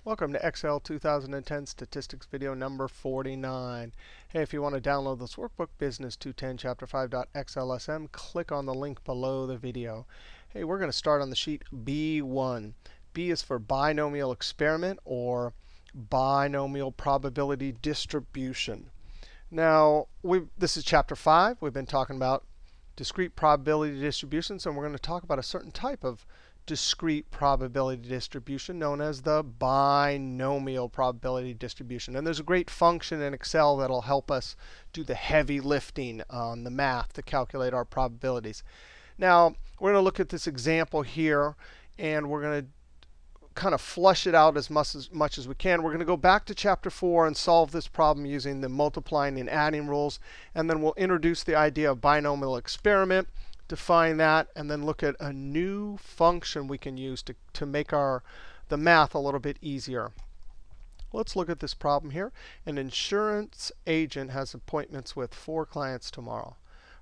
Welcome to Excel 2010 Statistics video number 49. Hey, if you want to download this workbook, Business 210 Chapter 5.xlsm, click on the link below the video. Hey, we're going to start on the sheet B1. B is for binomial experiment or binomial probability distribution. Now, this is Chapter 5. We've been talking about discrete probability distributions, and we're going to talk about a certain type of discrete probability distribution known as the binomial probability distribution. And there's a great function in Excel that'll help us do the heavy lifting on the math to calculate our probabilities. Now, we're going to look at this example here, and we're going to kind of flush it out as much as we can. We're going to go back to Chapter 4 and solve this problem using the multiplying and adding rules. And then we'll introduce the idea of binomial experiment, define that, and then look at a new function we can use to make the math a little bit easier. Let's look at this problem here. An insurance agent has appointments with 4 clients tomorrow.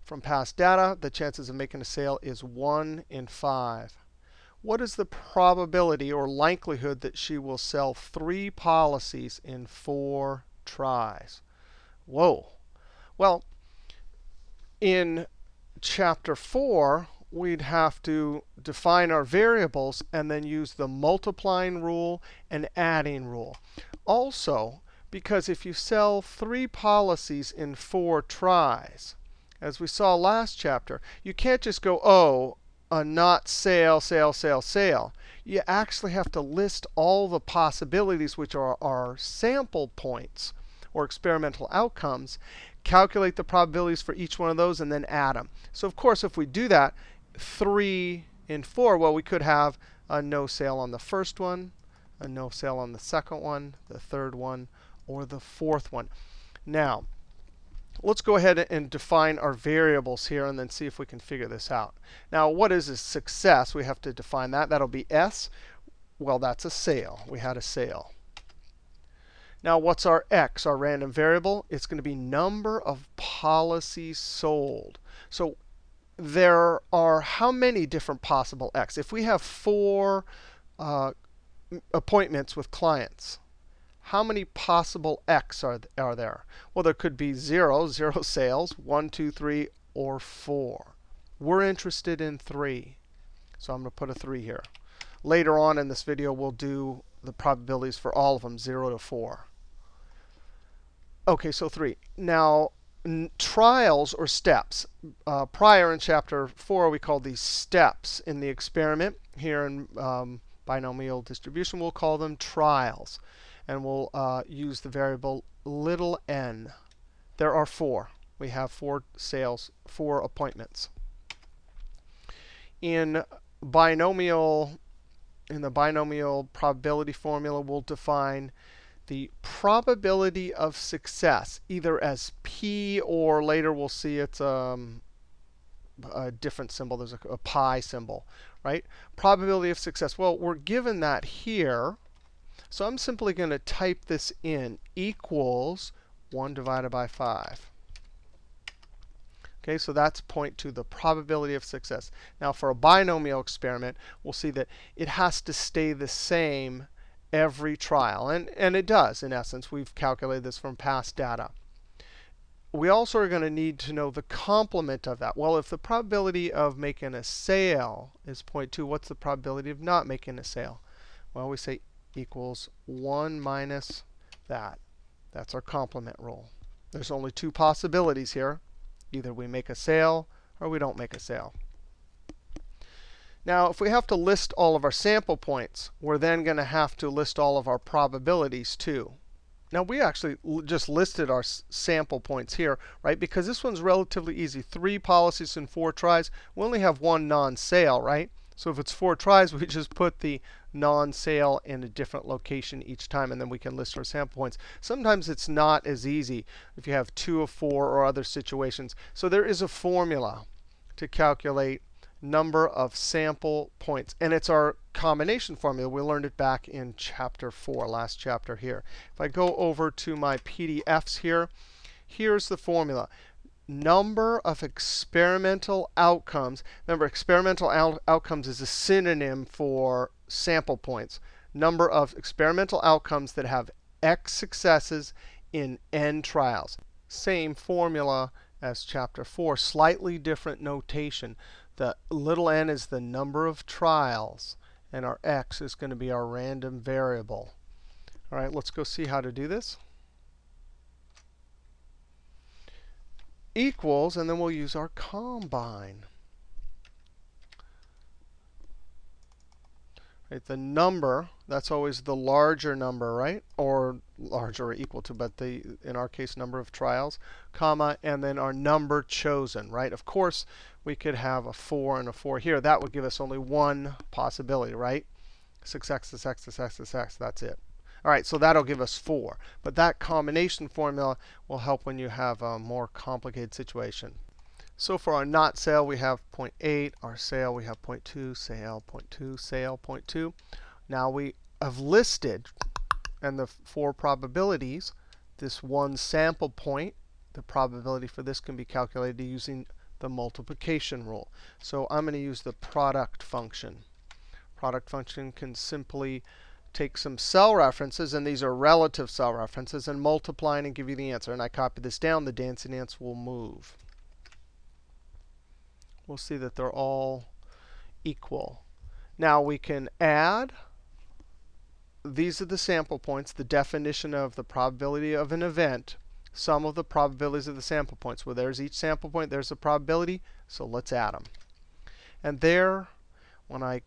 From past data, the chances of making a sale is 1 in 5. What is the probability or likelihood that she will sell 3 policies in 4 tries? Whoa. Well, in Chapter 4, we'd have to define our variables and then use the multiplying rule and adding rule. Also, because if you sell 3 policies in 4 tries, as we saw last chapter, you can't just go, oh, not sale, sale, sale, sale. You actually have to list all the possibilities, which are our sample points or experimental outcomes, calculate the probabilities for each one of those, and then add them. So of course, if we do that, 3 in 4, well, we could have a no sale on the first one, a no sale on the second one, the third one, or the fourth one. Now, let's go ahead and define our variables here and then see if we can figure this out. Now, what is a success? We have to define that. That'll be S. Well, that's a sale. We had a sale. Now, what's our X, our random variable? It's going to be number of policies sold. So there are how many different possible X? If we have 4 appointments with clients, how many possible X are there? Well, there could be 0 sales, 1, 2, 3, or 4. We're interested in 3. So I'm going to put a 3 here. Later on in this video, we'll do the probabilities for all of them, 0 to 4. OK, so 3. Now, trials or steps. Prior in Chapter 4, we called these steps in the experiment. Here in binomial distribution, we'll call them trials. And we'll use the variable little n. There are 4. We have 4 sales, 4 appointments. In the binomial probability formula, we'll define the probability of success either as P, or later we'll see it's a different symbol. There's a pi symbol, right? Probability of success. Well, we're given that here. So I'm simply going to type this in, equals 1 divided by 5. OK, so that's point to the probability of success. Now, for a binomial experiment, we'll see that it has to stay the same every trial. And it does, in essence. We've calculated this from past data. We also are going to need to know the complement of that. Well, if the probability of making a sale is 0.2, what's the probability of not making a sale? Well, we say equals 1 minus that. That's our complement rule. There's only 2 possibilities here. Either we make a sale or we don't make a sale. Now, if we have to list all of our sample points, we're then going to have to list all of our probabilities too. Now, we actually just listed our sample points here, right? Because this one's relatively easy. 3 policies in 4 tries. We only have 1 non-sale, right? So if it's 4 tries, we just put the non-sale in a different location each time, and then we can list our sample points. Sometimes it's not as easy if you have 2 of 4 or other situations. So there is a formula to calculate number of sample points. And it's our combination formula. We learned it back in Chapter 4, last chapter here. If I go over to my PDFs here, here's the formula. Number of experimental outcomes. Remember, experimental outcomes is a synonym for sample points. number of experimental outcomes that have x successes in n trials. Same formula as chapter 4, slightly different notation. The little n is the number of trials, and our x is going to be our random variable. All right, let's go see how to do this. Equals, and then we'll use our combine. Right, the number, that's always the larger number, right? Or larger or equal to, but in our case, number of trials, comma, and then our number chosen, right? Of course, we could have a 4 and a 4 here. That would give us only one possibility, right? 6x, this x, this x, this x, that's it. All right, so that'll give us 4. But that combination formula will help when you have a more complicated situation. So for our not sale, we have 0.8. Our sale, we have 0.2, sale, 0.2, sale, 0.2. Now we have listed, and the 4 probabilities, this one sample point, the probability for this can be calculated using the multiplication rule. So I'm going to use the product function. Product function can simply take some cell references, and these are relative cell references, and multiply and give you the answer. And I copy this down. The dancing ants will move. We'll see that they're all equal. Now we can add. These are the sample points, the definition of the probability of an event, sum of the probabilities of the sample points. Well, there's each sample point. There's the probability. So let's add them. And there, when I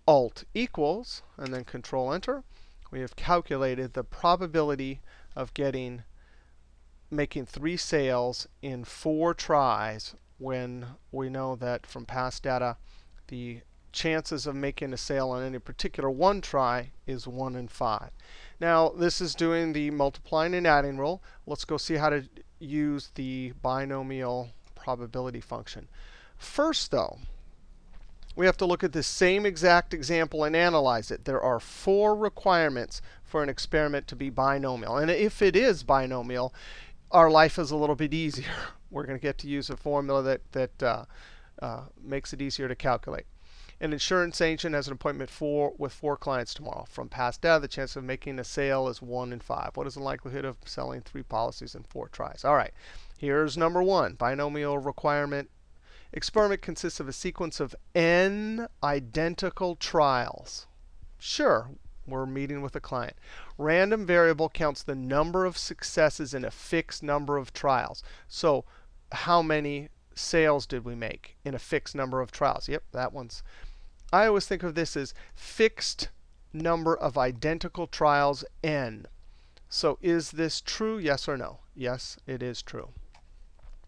Alt equals, and then Control Enter, we have calculated the probability of making 3 sales in 4 tries, when we know that from past data, the chances of making a sale on any particular one try is 1 in 5. Now, this is doing the multiplying and adding rule. Let's go see how to use the binomial probability function. First, though, we have to look at the same exact example and analyze it. There are 4 requirements for an experiment to be binomial. And if it is binomial, our life is a little bit easier. We're going to get to use a formula that makes it easier to calculate. An insurance agent has an appointment with 4 clients tomorrow. From past data, the chance of making a sale is 1 in 5. What is the likelihood of selling 3 policies in 4 tries? All right, here's number 1, binomial requirement. Experiment consists of a sequence of n identical trials. Sure, we're meeting with a client. Random variable counts the number of successes in a fixed number of trials. So how many sales did we make in a fixed number of trials? Yep, that one's. I always think of this as fixed number of identical trials, n. So is this true, yes or no? Yes, it is true.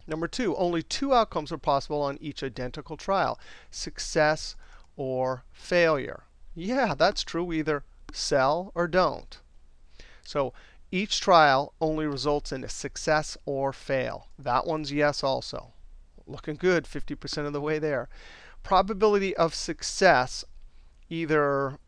Number 2, only 2 outcomes are possible on each identical trial, success or failure. Yeah, that's true. We either sell or don't. So each trial only results in a success or fail. That one's yes also. Looking good, 50% of the way there. Probability of success either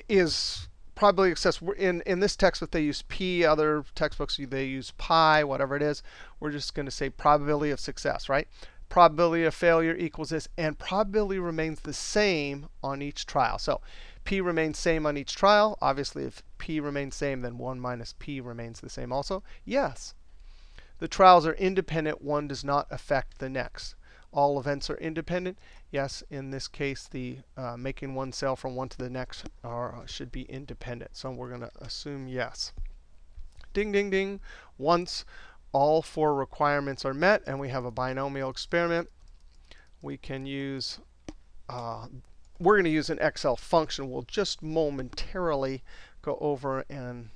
is probability of success. In this textbook, they use p. Other textbooks, they use pi, whatever it is. We're just going to say probability of success, right? Probability of failure equals this. And probability remains the same on each trial. So p remains same on each trial. Obviously, if p remains same, then 1 minus p remains the same also. Yes. The trials are independent. One does not affect the next. All events are independent. Yes, in this case, the making one sale from one to the next should be independent. So we're going to assume yes. Ding, ding, ding. Once all 4 requirements are met and we have a binomial experiment, we can use, we're going to use an Excel function. We'll just momentarily go over in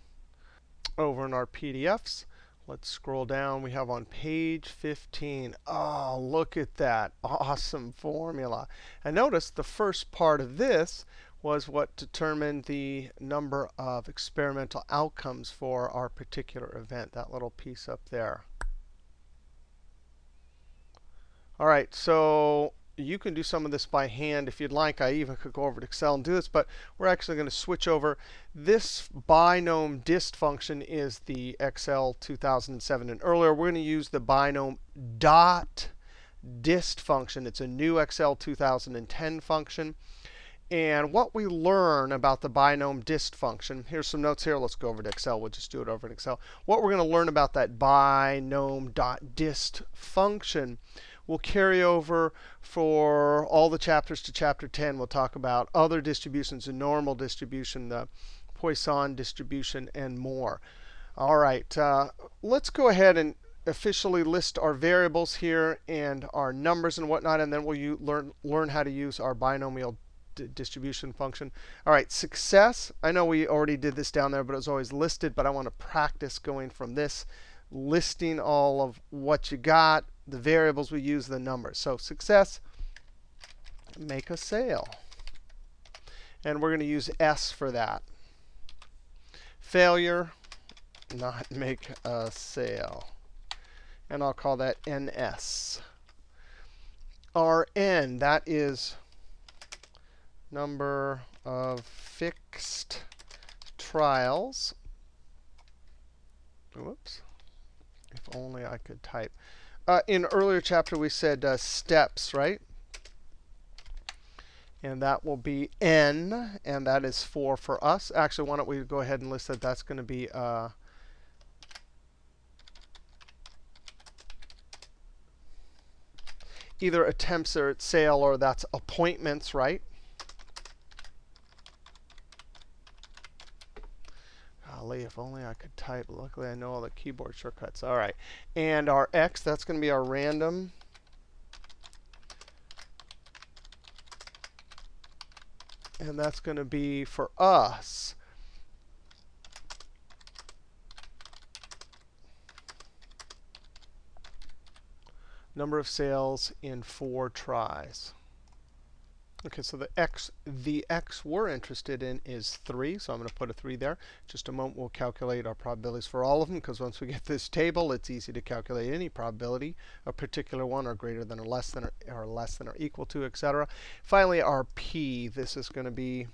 our PDFs. Let's scroll down. We have on page 15. Oh, look at that. Awesome formula. And notice the first part of this was what determined the number of experimental outcomes for our particular event, that little piece up there. All right, so you can do some of this by hand if you'd like. I even could go over to Excel and do this, but we're actually going to switch over. This Binom.DIST function is the Excel 2007 and earlier. We're going to use the Binom.DIST function. It's a new Excel 2010 function. And what we learn about the Binom.DIST function, here's some notes here. Let's go over to Excel. We'll just do it over in Excel. What we're going to learn about that Binom.DIST function will carry over for all the chapters to chapter 10. We'll talk about other distributions, the normal distribution, the Poisson distribution, and more. All right, let's go ahead and officially list our variables here and our numbers and whatnot, and then we'll learn how to use our binomial distribution function. All right, success. I know we already did this down there, but it was always listed. But I want to practice going from this, listing all of what you got, the variables we use, the numbers. So success, make a sale. And we're going to use S for that. Failure, not make a sale. And I'll call that NS. RN, that is number of fixed trials. Whoops. If only I could type. In earlier chapter, we said steps, right? And that will be N, and that is 4 for us. Actually, why don't we go ahead and list that? That's going to be either attempts or sale, or that's appointments, right? Golly, if only I could type. Luckily, I know all the keyboard shortcuts. All right. And our X, that's going to be our random. And that's going to be, for us, number of sales in 4 tries. OK, so the X we're interested in is 3. So I'm going to put a 3 there. Just a moment, we'll calculate our probabilities for all of them, because once we get this table, it's easy to calculate any probability, a particular one, or greater than or less than or equal to, etc. Finally, our P. This is going to be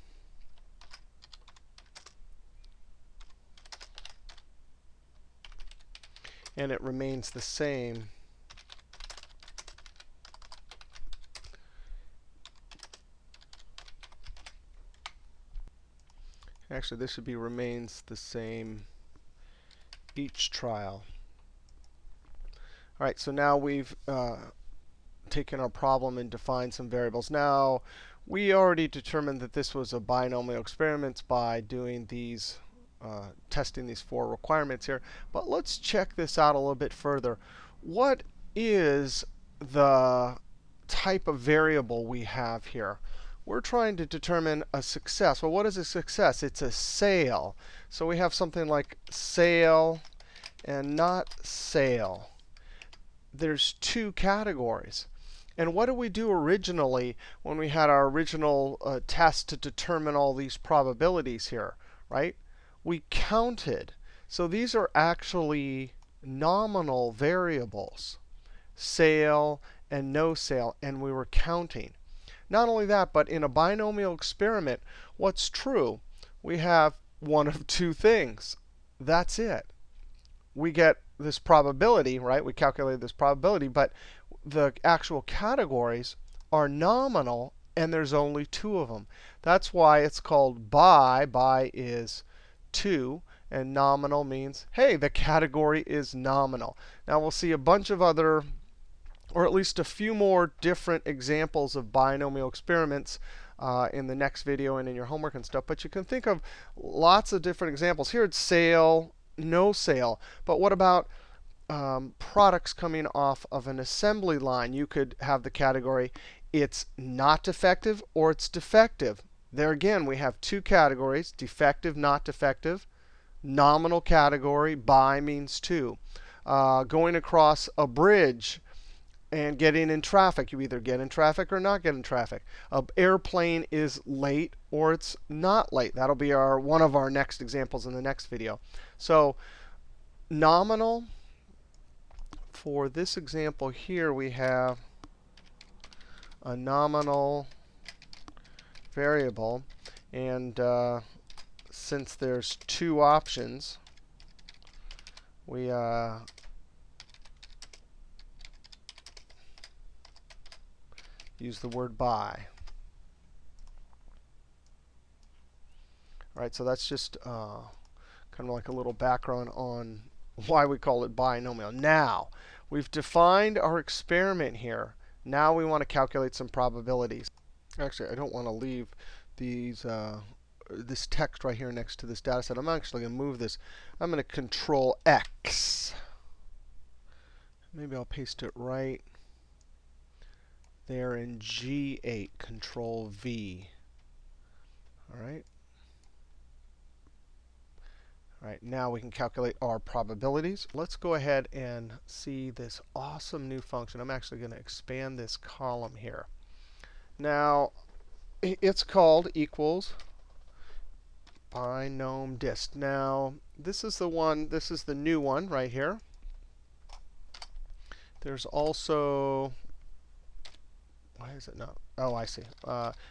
and it remains the same. Actually, this should be remains the same each trial. All right, so now we've taken our problem and defined some variables. Now, we already determined that this was a binomial experiment by doing these, testing these 4 requirements here. But let's check this out a little bit further. What is the type of variable we have here? We're trying to determine a success. Well, what is a success? It's a sale. So we have something like sale and not sale. There's 2 categories. And what did we do originally when we had our original test to determine all these probabilities here, right? We counted. So these are actually nominal variables, sale and no sale, and we were counting. Not only that, but in a binomial experiment, what's true? We have one of 2 things. That's it. We get this probability, right? We calculated this probability, but the actual categories are nominal, and there's only 2 of them. That's why it's called bi. Bi is 2, and nominal means, hey, the category is nominal. Now, we'll see a bunch of other, or at least a few more different examples of binomial experiments in the next video and in your homework and stuff. But you can think of lots of different examples. Here it's sale, no sale. But what about products coming off of an assembly line? You could have the category it's not defective or it's defective. There again, we have 2 categories, defective, not defective. Nominal category, bi means 2. Going across a bridge and getting in traffic. You either get in traffic or not get in traffic. An airplane is late or it's not late. That'll be one of our next examples in the next video. So nominal. For this example here, we have a nominal variable. And since there's 2 options, we use the word bi. All right, so that's just kind of like a little background on why we call it binomial. Now, we've defined our experiment here. Now we want to calculate some probabilities. Actually, I don't want to leave these this text right here next to this data set. I'm actually going to move this. I'm going to Control X. Maybe I'll paste it right there in G8, Control V. All right. All right, now we can calculate our probabilities. Let's go ahead and see this awesome new function. I'm actually going to expand this column here. Now, it's called equals Binom.DIST. Now, this is the new one right here. There's also, why is it not? Oh, I see.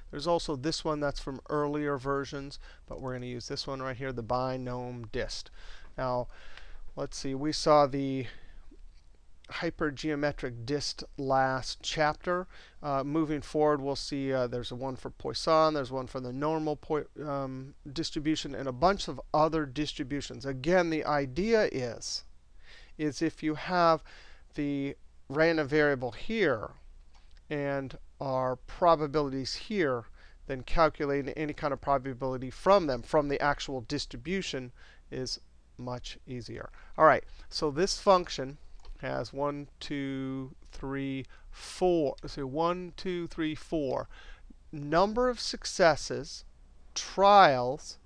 There's also this one that's from earlier versions, but we're going to use this one right here, the Binom.DIST. Now, let's see. We saw the hypergeometric dist last chapter. Moving forward, we'll see there's one for Poisson, there's one for the normal distribution, and a bunch of other distributions. Again, the idea is if you have the random variable here and our probabilities here, then calculating any kind of probability from them, from the actual distribution, is much easier. All right, so this function has 1, 2, 3, 4. So 1, 2, 3, 4. Number of successes, trials,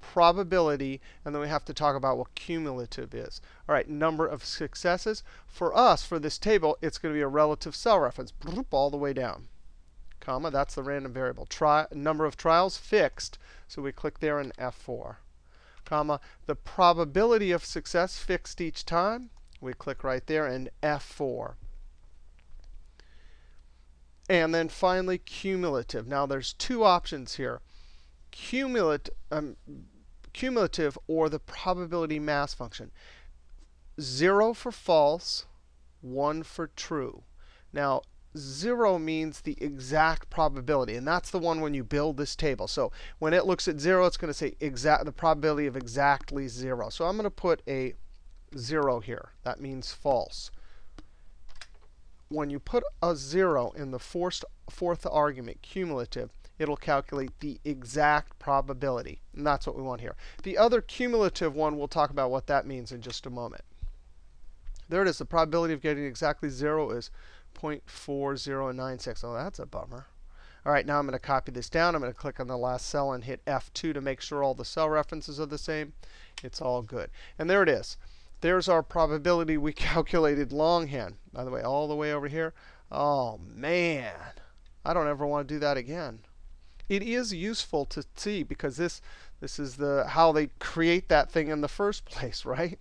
probability, and then we have to talk about what cumulative is. All right, number of successes. For us, for this table, it's going to be a relative cell reference, all the way down. Comma, that's the random variable. Number of trials, fixed, so we click there in F4. Comma, the probability of success, fixed each time. We click right there in F4. And then finally, cumulative. Now, there's two options here. Cumulative or the probability mass function. 0 for false, 1 for true. Now, 0 means the exact probability, and that's the one when you build this table. So when it looks at 0, it's going to say the probability of exactly 0. So I'm going to put a 0 here. That means false. When you put a 0 in the fourth argument, cumulative, it'll calculate the exact probability. And that's what we want here. The other cumulative one, we'll talk about what that means in just a moment. There it is. The probability of getting exactly 0 is 0.4096. Oh, that's a bummer. All right, now I'm going to copy this down. I'm going to click on the last cell and hit F2 to make sure all the cell references are the same. It's all good. And there it is. There's our probability we calculated longhand. By the way, all the way over here. Oh, man. I don't ever want to do that again. It is useful to see because this is how they create that thing in the first place, right?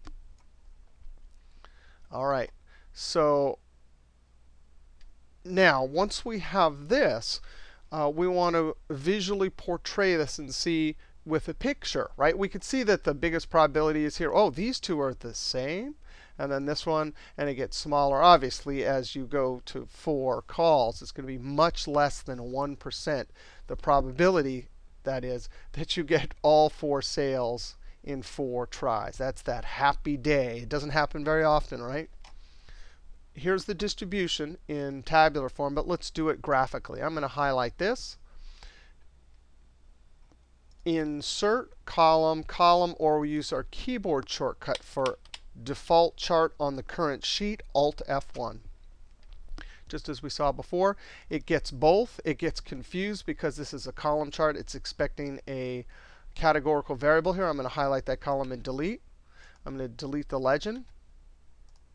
All right. So now, once we have this, we want to visually portray this and see with a picture, right? We could see that the biggest probability is here. Oh, these two are the same. And then this one, and it gets smaller. Obviously, as you go to 4 calls, it's going to be much less than 1%. The probability, that is, that you get all 4 sales in 4 tries. That's that happy day. It doesn't happen very often, right? Here's the distribution in tabular form, but let's do it graphically. I'm going to highlight this. Insert column, or we use our keyboard shortcut for default chart on the current sheet, Alt F1. Just as we saw before, it gets both. It gets confused because this is a column chart. It's expecting a categorical variable here. I'm going to highlight that column and delete. I'm going to delete the legend,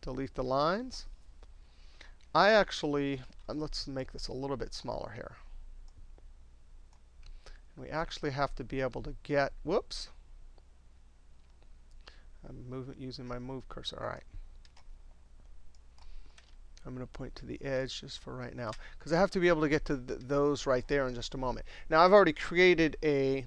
delete the lines. Let's make this a little bit smaller here. We actually have to be able to get, whoops. I'm using my move cursor. All right. I'm going to point to the edge just for right now, because I have to be able to get to those right there in just a moment. Now, I've already created a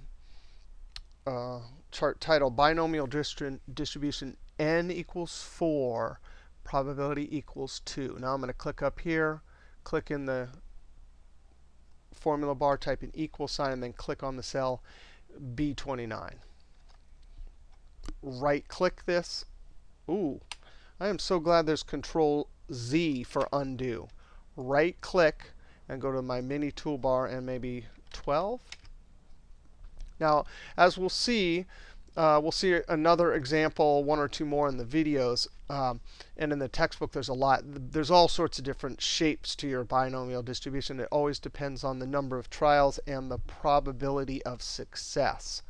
chart titled Binomial Distribution n equals 4, probability equals 2. Now, I'm going to click up here, click in the formula bar, type an equal sign, and then click on the cell B29. right-click this. Ooh, I am so glad there's Control Z for undo. Right-click and go to my mini toolbar and maybe 12. Now, as we'll see another example, one or two more in the videos. And in the textbook, there's a lot. There's all sorts of different shapes to your binomial distribution. It always depends on the number of trials and the probability of success.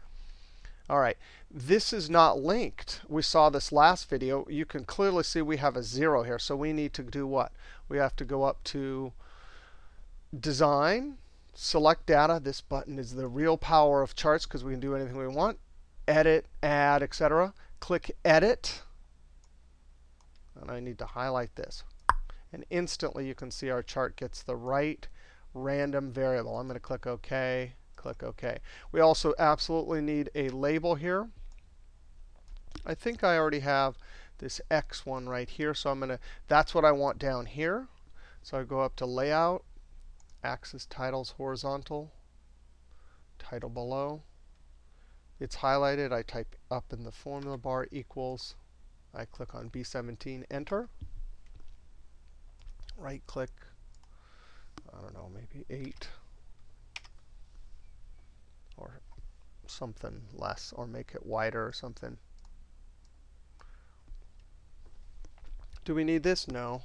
All right, this is not linked. We saw this last video. You can clearly see we have a 0 here. So we need to do what? We have to go up to Design, select Data. This button is the real power of charts because we can do anything we want. Edit, Add, etc. Click Edit. And I need to highlight this. And instantly, you can see our chart gets the right random variable. I'm going to click OK. Click OK. We also absolutely need a label here. I think I already have this X one right here. So I'm going to, that's what I want down here. So I go up to Layout, Axis Titles Horizontal, Title below. It's highlighted. I type up in the formula bar equals. I click on B17, Enter. Right click, I don't know, maybe 8 or something less, or make it wider or something. Do we need this? No.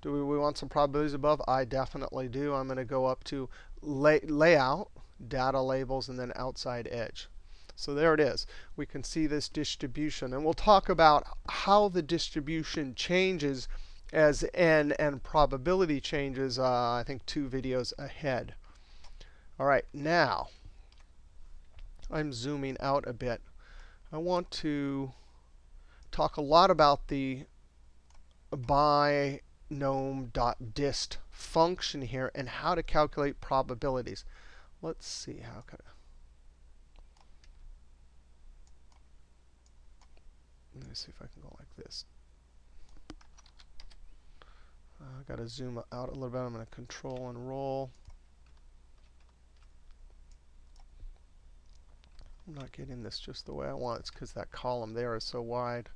Do we want some probabilities above? I definitely do. I'm going to go up to Layout, Data Labels, and then Outside Edge. So there it is. We can see this distribution. And we'll talk about how the distribution changes as n and probability changes, I think 2 videos ahead. All right, now I'm zooming out a bit. I want to talk a lot about the Binom.DIST function here and how to calculate probabilities. Let's see, how could I? Let me see if I can go like this. I've got to zoom out a little bit. I'm going to Control and roll. I'm not getting this just the way I want. It's because that column there is so wide.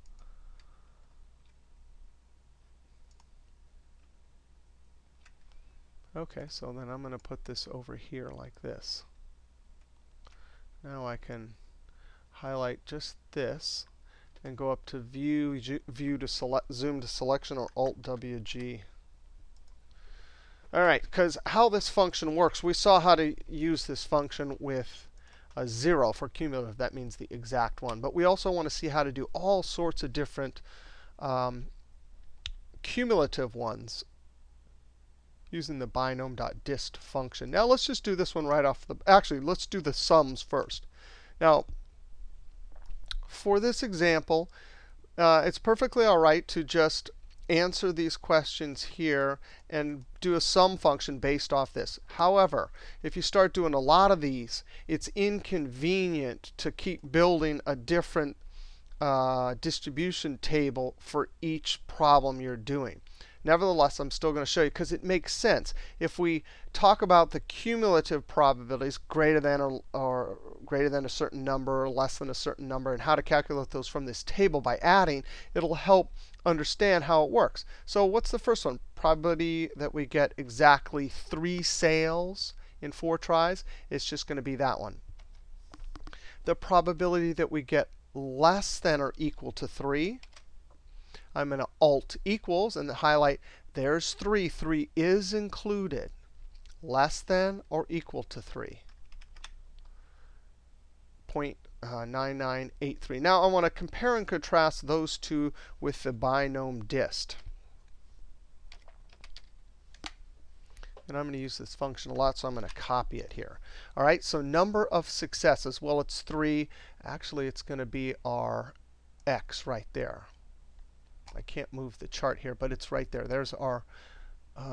OK, so then I'm going to put this over here like this. Now I can highlight just this and go up to View to select, Zoom to Selection, or Alt-WG. All right, because how this function works, we saw how to use this function with a 0 for cumulative. That means the exact one. But we also want to see how to do all sorts of different cumulative ones using the Binom.DIST function. Now let's just do this one right off the, actually, let's do the sums first. Now, for this example, it's perfectly all right to just answer these questions here and do a sum function based off this. However, if you start doing a lot of these, it's inconvenient to keep building a different distribution table for each problem you're doing. Nevertheless, I'm still going to show you because it makes sense. If we talk about the cumulative probabilities, greater than or greater than a certain number, or less than a certain number, and how to calculate those from this table by adding, it'll help understand how it works. So what's the first one? Probability that we get exactly 3 sales in 4 tries. It's just going to be that one. The probability that we get less than or equal to 3. I'm going to Alt equals and highlight, there's 3. 3 is included. Less than or equal to 3. 0.9983. Now I want to compare and contrast those two with the Binom.DIST. And I'm going to use this function a lot, so I'm going to copy it here. All right, so number of successes. Well, it's 3. Actually, it's going to be our x right there. I can't move the chart here, but it's right there. There's our,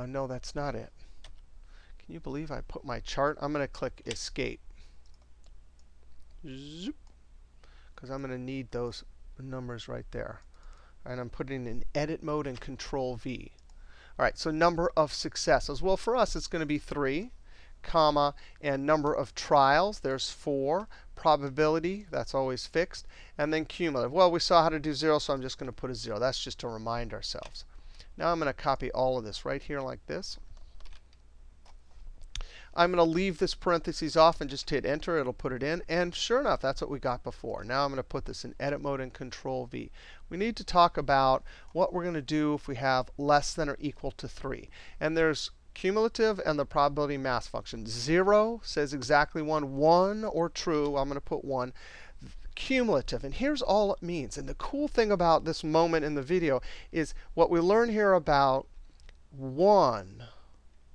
no, that's not it. Can you believe I put my chart? I'm going to click Escape. Zoop. Because I'm going to need those numbers right there. And I'm putting in Edit mode and Control V. All right, so number of successes. Well, for us, it's going to be 3. comma, and number of trials. There's 4. Probability, that's always fixed. And then cumulative. Well, we saw how to do 0, so I'm just going to put a 0. That's just to remind ourselves. Now I'm going to copy all of this right here like this. I'm going to leave this parentheses off and just hit Enter. It'll put it in. And sure enough, that's what we got before. Now I'm going to put this in Edit Mode and Control V. We need to talk about what we're going to do if we have less than or equal to 3. And there's cumulative and the probability mass function. 0 says exactly 1. 1 or true, I'm going to put 1. Cumulative, and here's all it means. And the cool thing about this moment in the video is what we learn here about 1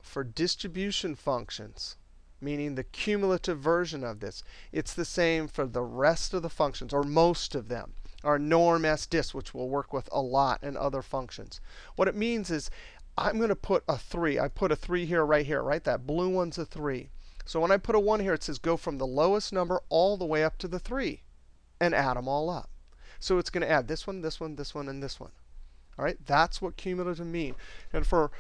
for distribution functions, meaning the cumulative version of this. It's the same for the rest of the functions, or most of them. Our norm.dist, which we'll work with a lot, and other functions. What it means is I'm going to put a 3. I put a 3 here, right? That blue one's a 3. So when I put a 1 here, it says go from the lowest number all the way up to the 3 and add them all up. So it's going to add this one, this one, this one, and this one. All right, that's what cumulative means. And for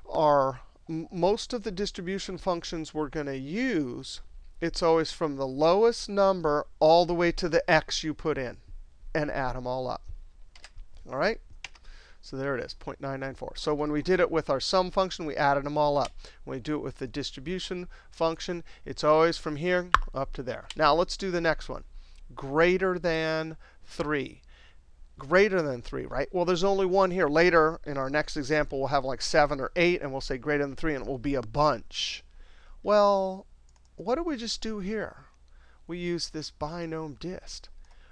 our most of the distribution functions we're going to use, it's always from the lowest number all the way to the x you put in and add them all up. All right? So there it is, 0.994. So when we did it with our sum function, we added them all up. When we do it with the distribution function, it's always from here up to there. Now let's do the next one. Greater than 3. Greater than 3, right? Well, there's only one here. Later, in our next example, we'll have like 7 or 8, and we'll say greater than 3, and it will be a bunch. Well, what do we just do here? We use this Binomial.DIST.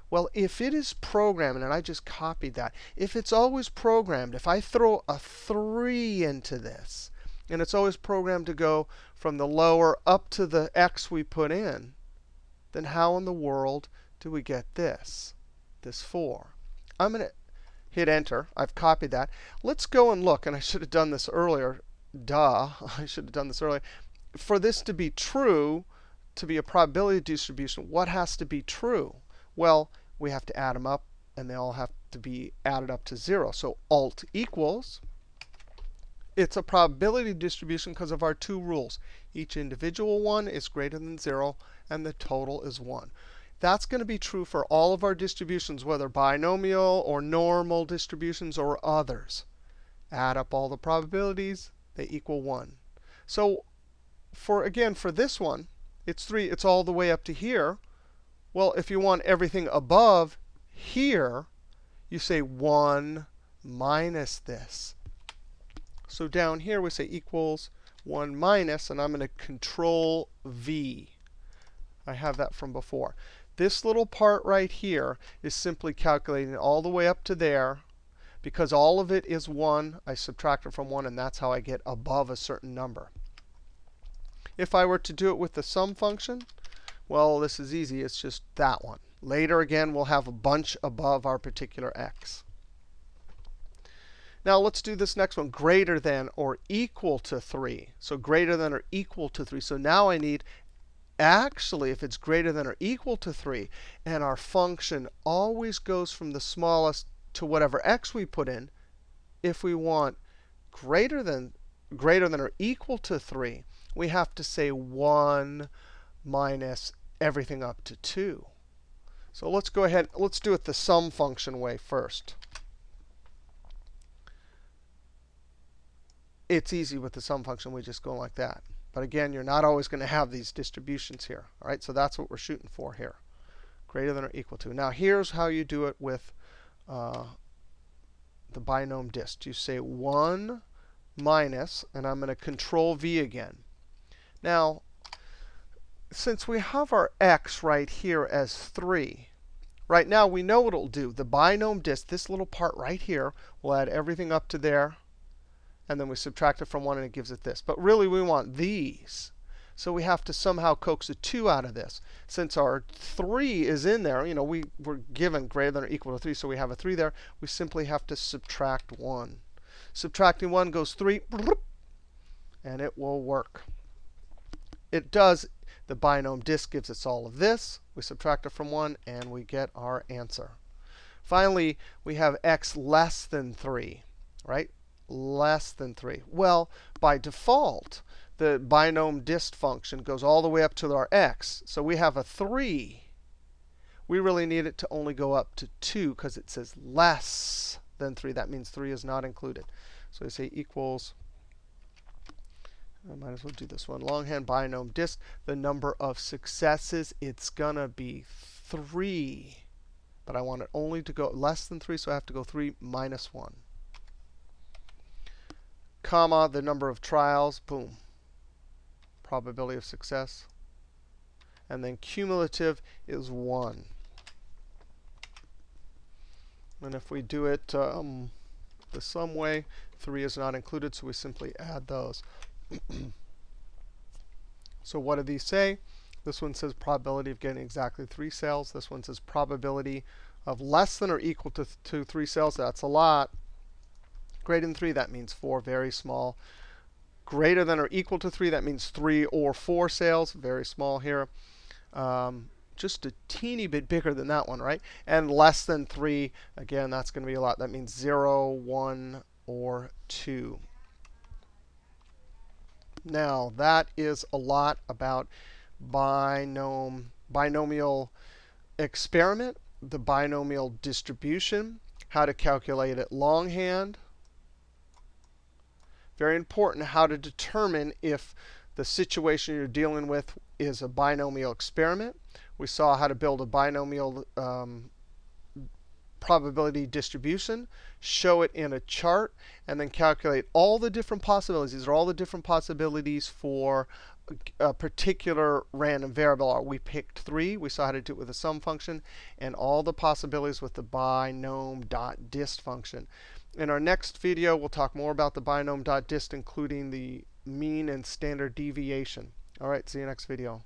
Well, if it is programmed, and I just copied that, if it's always programmed, if I throw a 3 into this, and it's always programmed to go from the lower up to the x we put in, then how in the world do we get this 4? I'm going to hit Enter. I've copied that. Let's go and look. And I should have done this earlier. Duh. I should have done this earlier. For this to be true, to be a probability distribution, what has to be true? Well, we have to add them up, and they all have to be added up to 0. So Alt equals. It's a probability distribution because of our 2 rules. Each individual one is greater than 0, and the total is 1. That's going to be true for all of our distributions, whether binomial or normal distributions or others. Add up all the probabilities, they equal 1. So again, for this one, it's 3. It's all the way up to here. Well, if you want everything above here, you say 1 minus this. So down here, we say equals 1 minus, and I'm going to Control V. I have that from before. This little part right here is simply calculating all the way up to there. Because all of it is 1, I subtract it from 1, and that's how I get above a certain number. If I were to do it with the sum function, well, this is easy. It's just that one. Later, again, we'll have a bunch above our particular x. Now let's do this next one, greater than or equal to 3. So greater than or equal to 3. So now I need, actually, if it's greater than or equal to 3, and our function always goes from the smallest to whatever x we put in, if we want greater than or equal to 3, we have to say 1 minus everything up to 2. So let's go ahead. Let's do it the sum function way first. It's easy with the sum function. We just go like that. But again, you're not always going to have these distributions here. All right, so that's what we're shooting for here. Greater than or equal to. Now, here's how you do it with the Binomial.DIST. You say 1 minus, and I'm going to Control V again. Now, since we have our x right here as 3, right now we know what it'll do. The Binomial.DIST, this little part right here, will add everything up to there. And then we subtract it from 1, and it gives it this. But really, we want these. So we have to somehow coax a 2 out of this. Since our 3 is in there, you know, we were given greater than or equal to 3, so we have a 3 there. We simply have to subtract 1. Subtracting 1 goes 3, and it will work. It does. The Binomial.DIST gives us all of this. We subtract it from 1, and we get our answer. Finally, we have x less than 3, right? Less than 3. Well, by default, the Binom.DIST function goes all the way up to our x. So we have a 3. We really need it to only go up to 2 because it says less than 3. That means 3 is not included. So we say equals, I might as well do this one, longhand Binom.DIST, the number of successes. It's going to be 3. But I want it only to go less than 3, so I have to go 3 minus 1. Comma, the number of trials, boom, probability of success. And then cumulative is 1. And if we do it the sum way, 3 is not included, so we simply add those. So what do these say? This one says probability of getting exactly 3 cells. This one says probability of less than or equal to 3 cells. That's a lot. Greater than 3, that means 4, very small. Greater than or equal to 3, that means 3 or 4 cells, very small here. Just a teeny bit bigger than that one, right? And less than 3, again, that's going to be a lot. That means 0, 1, or 2. Now, that is a lot about binomial experiment, the binomial distribution, how to calculate it longhand. Very important how to determine if the situation you're dealing with is a binomial experiment. We saw how to build a binomial probability distribution, show it in a chart, and then calculate all the different possibilities. These are all the different possibilities for a particular random variable. We picked 3. We saw how to do it with a sum function, and all the possibilities with the Binom.DIST function. In our next video, we'll talk more about the Binom.DIST, including the mean and standard deviation. All right, see you next video.